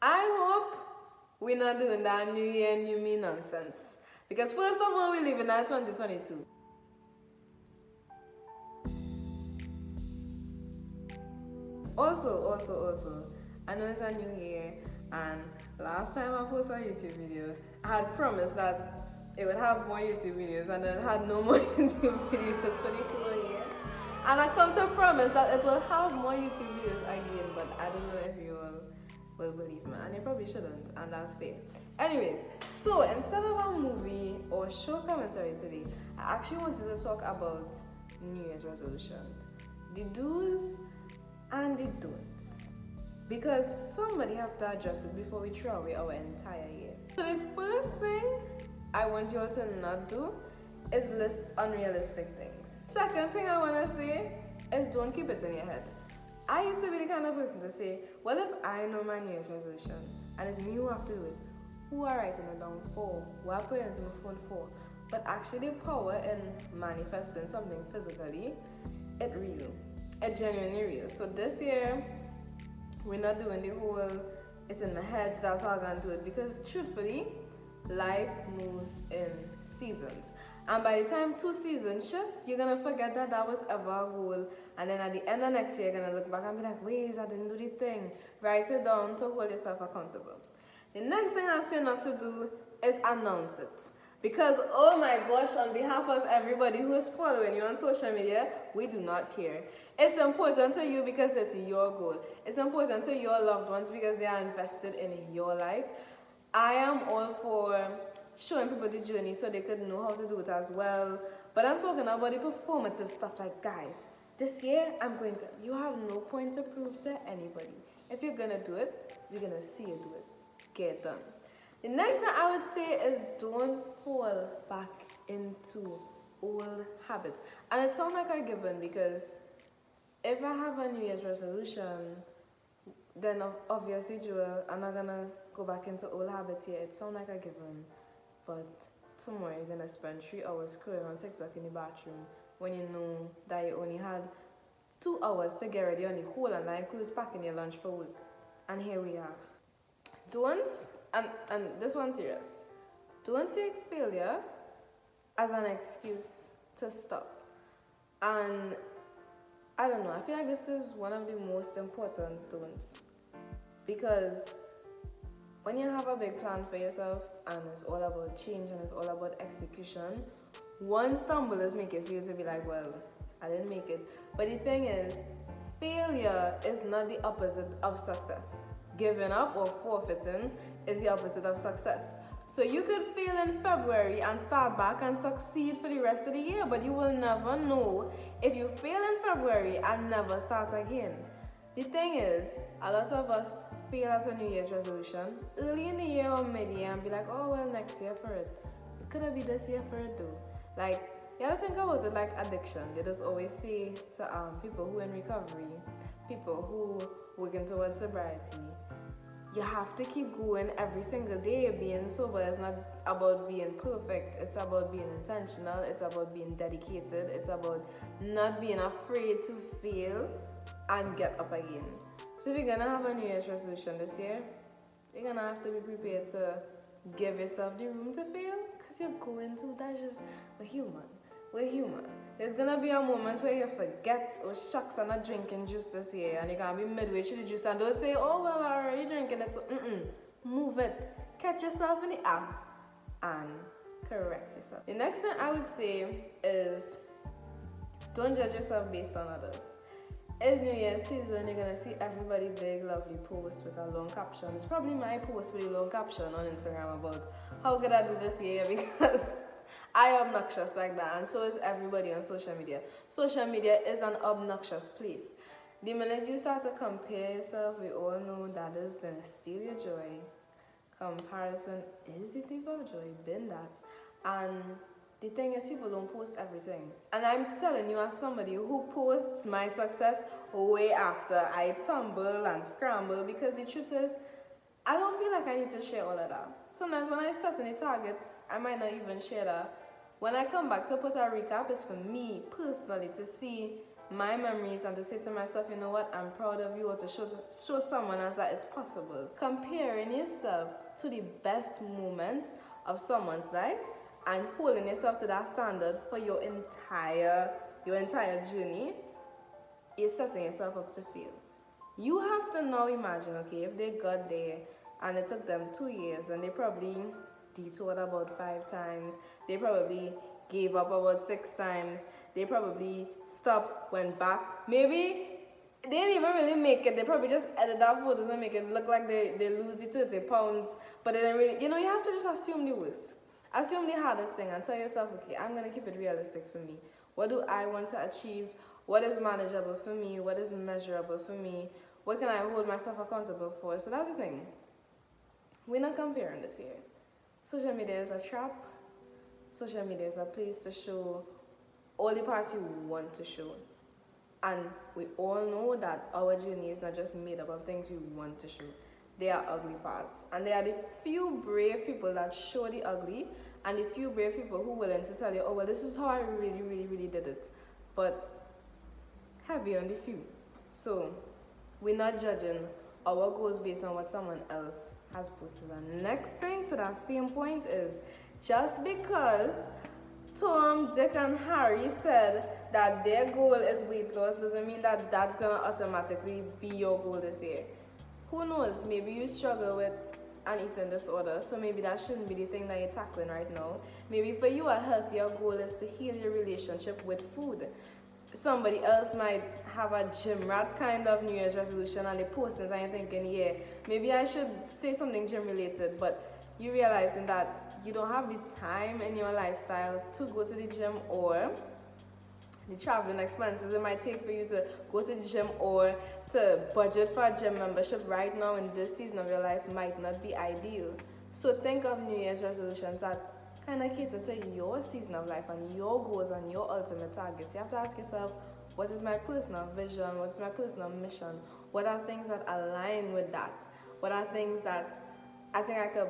I hope we're not doing that New Year, New Me nonsense. Because first of all, we live in that 2022. Also, I know it's a new year, and last time I posted a YouTube video, I had promised that it would have more YouTube videos, and then it had no more YouTube videos for the whole year. And I come to promise that it will have more YouTube videos again, but I don't know if you all will believe me, and you probably shouldn't, and that's fair. Anyways, so instead of a movie or show commentary today, I actually wanted to talk about New Year's resolutions, the do's and the don'ts, because somebody have to address it before we throw away our entire year. So the first thing I want you all to not do is list unrealistic things. Second thing I want to say is don't keep it in your head. I used to be the kind of person to say, well, if I know my New Year's resolution and it's me who have to do it, who are writing it down for? Who are putting it in my phone for? But actually the power in manifesting something physically, it real. It genuinely real. So this year, we're not doing the whole, it's in my head, so that's how I'm going to do it. Because truthfully, life moves in seasons. And by the time 2 seasons shift, you're going to forget that that was ever a goal. And then at the end of next year, you're going to look back and be like, wait, I didn't do the thing. Write it down to hold yourself accountable. The next thing I say not to do is announce it. Because, oh my gosh, on behalf of everybody who is following you on social media, we do not care. It's important to you because it's your goal. It's important to your loved ones because they are invested in your life. I am all for showing people the journey so they could know how to do it as well. But I'm talking about the performative stuff like, guys, this year you have no point to prove to anybody. If you're going to do it, we're going to see you do it. Get it done. The next thing I would say is don't fall back into old habits. And it sounds like a given because if I have a New Year's resolution, then obviously, Joel, I'm not going to go back into old habits here. It sounds like a given. But tomorrow you're going to spend 3 hours scrolling on TikTok in the bathroom when you know that you only had 2 hours to get ready on the whole, and that includes packing your lunch for work. And here we are. Don't, and this one's serious, don't take failure as an excuse to stop. And I don't know, I feel like this is one of the most important don'ts. Because when you have a big plan for yourself and it's all about change and it's all about execution, one stumble is make you feel to be like, well, I didn't make it. But the thing is, failure is not the opposite of success. Giving up or forfeiting is the opposite of success. So you could fail in February and start back and succeed for the rest of the year, but you will never know if you fail in February and never start again. The thing is, a lot of us fail as a New Year's resolution early in the year or mid-year and be like, oh, well, next year for it. It could have been this year for it though. Like, you gotta think about it like addiction. They just always say to people who are in recovery, people who working towards sobriety, you have to keep going every single day. Being sober is not about being perfect. It's about being intentional. It's about being dedicated. It's about not being afraid to fail and get up again. So if you're gonna have a New Year's resolution this year, you're gonna have to be prepared to give yourself the room to fail, because you're going to. That's just, we're human. We're human. There's gonna be a moment where you forget, oh shucks, I'm not drinking juice this year, and you're gonna be midway through the juice and don't say, oh well, I'm already drinking it, so move it. Catch yourself in the act and correct yourself. The next thing I would say is don't judge yourself based on others. It's New Year's season, you're gonna see everybody big, lovely post with a long caption. It's probably my post with a long caption on Instagram about how good I do this year because I am obnoxious like that, and so is everybody on social media. Social media is an obnoxious place. The minute you start to compare yourself, we all know that is going to steal your joy. Comparison is the thief of joy, been that. And the thing is, people don't post everything. And I'm telling you, as somebody who posts my success way after I tumble and scramble, because the truth is, I don't feel like I need to share all of that. Sometimes when I set any targets, I might not even share that. When I come back to put a recap, it's for me personally to see my memories and to say to myself, you know what, I'm proud of you, or to show someone else that it's possible. Comparing yourself to the best moments of someone's life and holding yourself to that standard for your entire journey, you're setting yourself up to fail. You have to now imagine, okay, if they got there and it took them 2 years and they probably detoured about 5 times, they probably gave up about 6 times, they probably stopped, went back, maybe they didn't even really make it, they probably just edited out photos and make it look like they lose the 30 pounds, but they didn't really, you know, you have to just assume the worst. Assume the hardest thing and tell yourself, okay, I'm going to keep it realistic for me. What do I want to achieve? What is manageable for me? What is measurable for me? What can I hold myself accountable for? So that's the thing. We're not comparing this here. Social media is a trap. Social media is a place to show all the parts you want to show. And we all know that our journey is not just made up of things we want to show. There are ugly parts. And there are the few brave people that show the ugly, and the few brave people who are willing to tell you, oh, well, this is how I really, really, really did it. But heavy on the few. So we're not judging our goals based on what someone else has posted. And next thing to that same point is, just because Tom, Dick, and Harry said that their goal is weight loss doesn't mean that that's going to automatically be your goal this year. Who knows? Maybe you struggle with an eating disorder, so maybe that shouldn't be the thing that you're tackling right now. Maybe for you, a healthier goal is to heal your relationship with food. Somebody else might have a gym rat kind of New Year's resolution and they post it and you're thinking, yeah, maybe I should say something gym related, but you realizing that you don't have the time in your lifestyle to go to the gym, or the traveling expenses it might take for you to go to the gym, or to budget for a gym membership right now in this season of your life might not be ideal. So think of New Year's resolutions that kind of cater to your season of life and your goals and your ultimate targets. You have to ask yourself, what is my personal vision? What is my personal mission? What are things that align with that? What are things that I think I could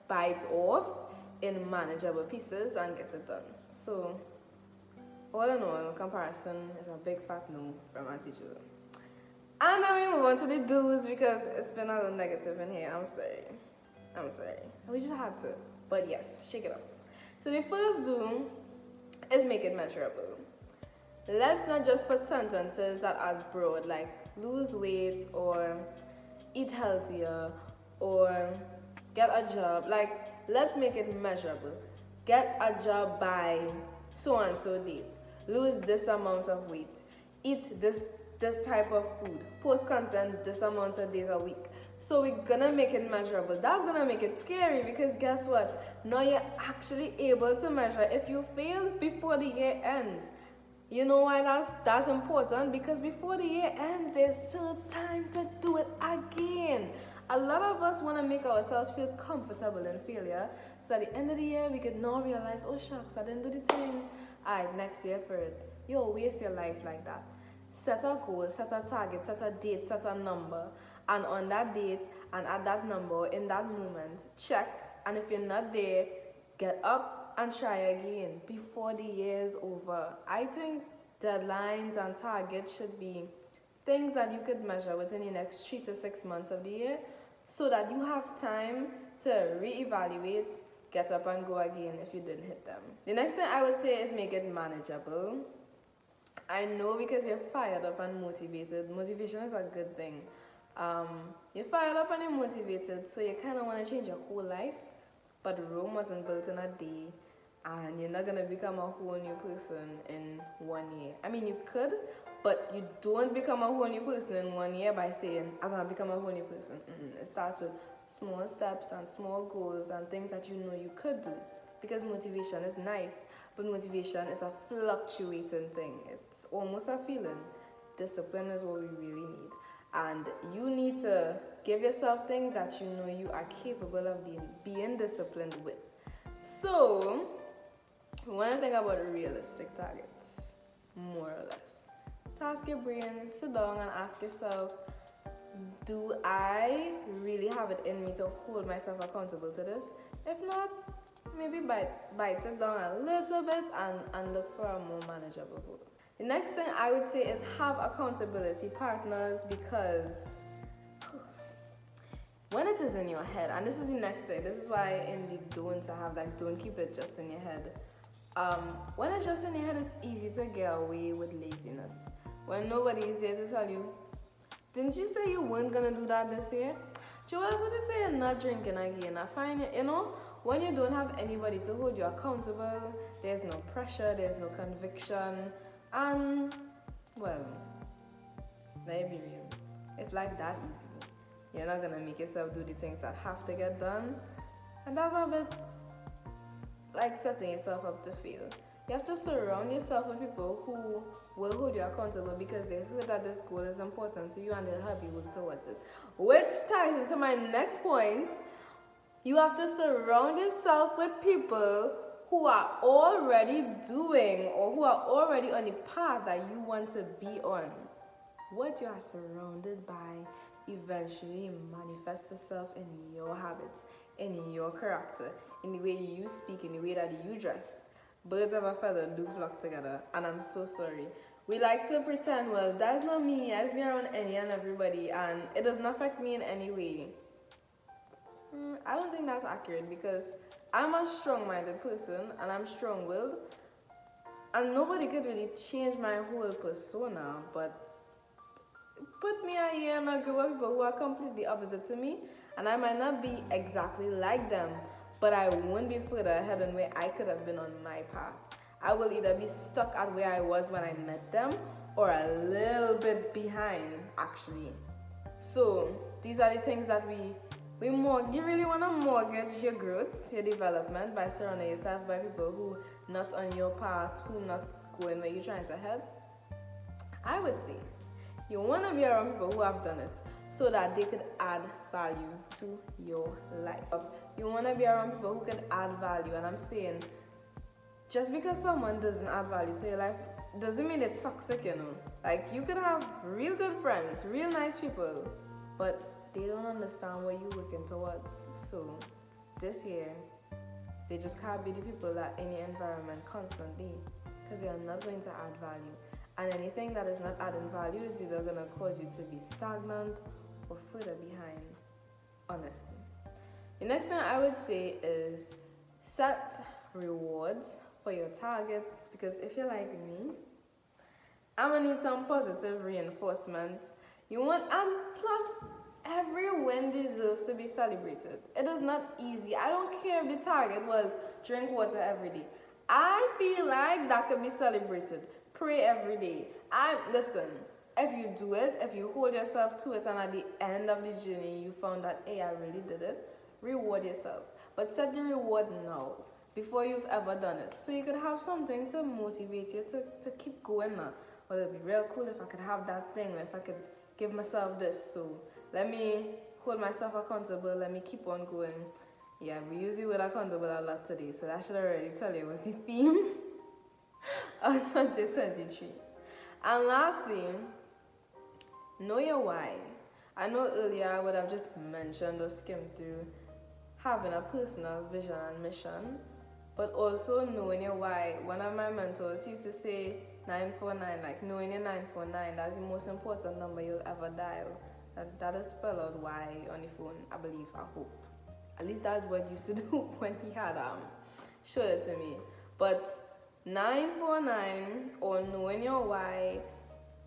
bite off in manageable pieces and get it done? So all in all, comparison is a big fat no from my teacher. And now we move on to the do's, because it's been a little negative in here. I'm sorry. We just had to. But yes, shake it up. So the first do is make it measurable. Let's not just put sentences that are broad, like lose weight or eat healthier or get a job. Like, let's make it measurable. Get a job by so and so date. Lose this amount of weight. Eat this type of food. Post content this amount of days a week. So we're gonna make it measurable. That's gonna make it scary, because guess what? Now you're actually able to measure if you fail before the year ends. You know why that's important? Because before the year ends, there's still time to do it again. A lot of us want to make ourselves feel comfortable in failure, so at the end of the year we could now realize, oh shucks, I didn't do the thing. Alright, next year for it. Yo, waste your life like that. Set a goal, set a target, set a date, set a number, and on that date and at that number, in that moment, check, and if you're not there, get up and try again before the year is over. I think deadlines and targets should be things that you could measure within the next 3 to 6 months of the year, so that you have time to reevaluate, get up and go again if you didn't hit them. The next thing I would say is make it manageable. I know, because you're fired up and motivated. Motivation is a good thing. You're fired up and you're motivated, so you kind of want to change your whole life, but Rome wasn't built in a day, and you're not going to become a whole new person in 1 year. I mean, you could, but you don't become a whole new person in 1 year by saying, I'm going to become a whole new person. It starts with small steps and small goals and things that you know you could do. Because motivation is nice, but motivation is a fluctuating thing. It's almost a feeling. Discipline is what we really need. And you need to give yourself things that you know you are capable of being disciplined with. So, we want to think about realistic targets, more or less. Task your brain, sit down and ask yourself, do I really have it in me to hold myself accountable to this? If not, maybe bite it down a little bit and look for a more manageable goal. The next thing I would say is have accountability partners, because when it is in your head, and this is the next thing, this is why in the don'ts I have like, don't keep it just in your head. When it's just in your head, it's easy to get away with laziness. When nobody is there to tell you, didn't you say you weren't gonna do that this year? Joe, that's what you say, you're not drinking again. I find it, when you don't have anybody to hold you accountable, there's no pressure, there's no conviction, and, well, let me be real. If life that easy, you're not gonna make yourself do the things that have to get done, and that's a bit like setting yourself up to fail. You have to surround yourself with people who will hold you accountable because they heard that this goal is important to you and they'll help you work towards it. Which ties into my next point. You have to surround yourself with people who are already doing or who are already on the path that you want to be on. What you are surrounded by eventually manifests itself in your habits, in your character, in the way you speak, in the way that you dress. Birds of a feather do flock together, and I'm so sorry. We like to pretend, well, that's not me, I just be around any and everybody, and it doesn't affect me in any way. I don't think that's accurate, because I'm a strong-minded person, and I'm strong-willed, and nobody could really change my whole persona, but put me here in a group of people who are completely opposite to me, and I might not be exactly like them, but I won't be further ahead than where I could have been on my path. I will either be stuck at where I was when I met them, or a little bit behind, actually. So these are the things that you really want to mortgage your growth, your development, by surrounding yourself by people who not on your path, who not going where you're trying to head. I would say you want to be around people who have done it, so that they could add value to your life. You want to be around people who can add value, and I'm saying, just because someone doesn't add value to your life doesn't mean they're toxic, Like, you could have real good friends, real nice people, but they don't understand what you're working towards. So this year, they just can't be the people that in your environment constantly, because they are not going to add value. And anything that is not adding value is either going to cause you to be stagnant or further behind, honestly. The next thing I would say is set rewards for your targets, because if you're like me, I'm gonna need some positive reinforcement. And plus, every win deserves to be celebrated. It is not easy. I don't care if the target was drink water every day. I feel like that could be celebrated. Pray every day. Listen, if you do it, if you hold yourself to it, and at the end of the journey you found that, hey, I really did it, reward yourself. But set the reward now, before you've ever done it, so you could have something to motivate you to keep going now. Well, it'd be real cool if I could have that thing, or if I could give myself this, so let me hold myself accountable, let me keep on going. Yeah, we use the word accountable a lot today, so that should already tell you what's the theme of 2023. And lastly, know your why. I know earlier I would have just mentioned or skimmed through having a personal vision and mission, but also knowing your why. One of my mentors used to say 949, like knowing your 949, that's the most important number you'll ever dial. That is spelled out Y on the phone, I believe, I hope. At least that's what he used to do when he had showed it to me. But 949, or knowing your why,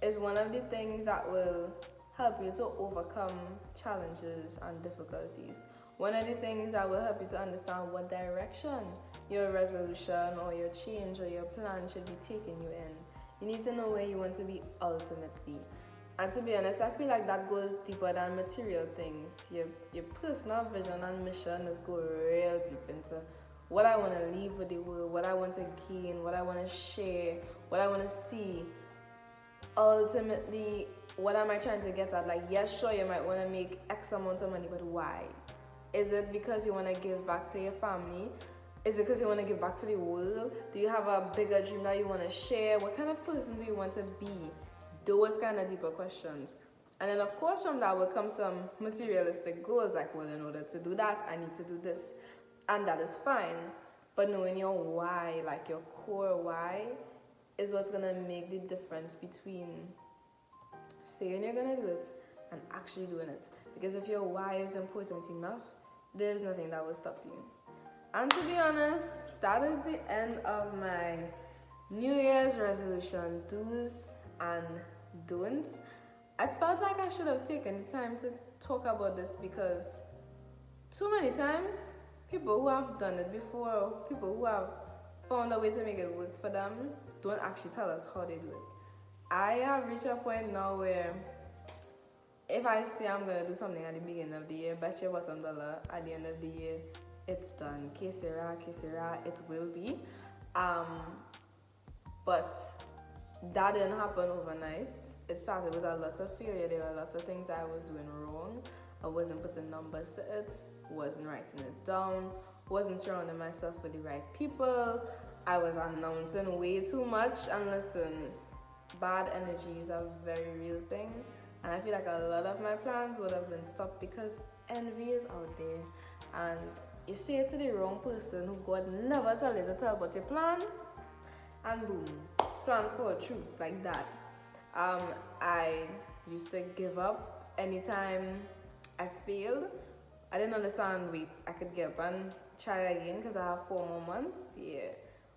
is one of the things that will help you to overcome challenges and difficulties. One of the things that will help you to understand what direction your resolution or your change or your plan should be taking you in. You need to know where you want to be ultimately. And to be honest, I feel like that goes deeper than material things. Your personal vision and mission is go real deep into what I want to leave with the world, what I want to gain, what I want to share, what I want to see. Ultimately, what am I trying to get at? Like, yes, sure, you might want to make X amount of money, but why? Is it because you want to give back to your family? Is it because you want to give back to the world? Do you have a bigger dream that you want to share? What kind of person do you want to be? Those kind of deeper questions. And then, of course, from that will come some materialistic goals, like, well, in order to do that, I need to do this. And that is fine. But knowing your why, like your core why, is what's gonna make the difference between saying you're gonna do it and actually doing it. Because if your why is important enough, there's nothing that will stop you. And to be honest, that is the end of my New Year's resolution do's and don'ts. I felt like I should have taken the time to talk about this because too many times people who have done it before, or people who have found a way to make it work for them, don't actually tell us how they do it. I have reached a point now where if I say I'm gonna do something at the beginning of the year, bet your bottom dollar at the end of the year, it's done. Que sera, it will be. But that didn't happen overnight. It started with a lot of failure. There were lots of things I was doing wrong. I wasn't putting numbers to it, wasn't writing it down, wasn't surrounding myself with the right people. I was announcing way too much. And listen, bad energy is a very real thing. And I feel like a lot of my plans would have been stopped because envy is out there. And you say it to the wrong person who God never tell you to tell about your plan, and boom, plan fall through like that. I used to give up anytime I failed. I didn't understand, wait, I could get up and try again because I have 4 more months. Yeah.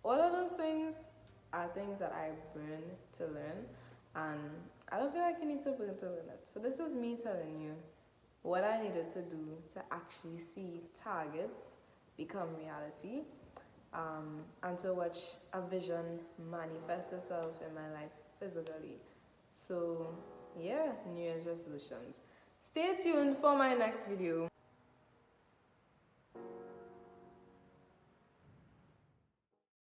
All of those things are things that I burn to learn, and I don't feel like you need to burn to learn it. So this is me telling you what I needed to do to actually see targets become reality, and to watch a vision manifest itself in my life physically. So yeah, New Year's resolutions. Stay tuned for my next video.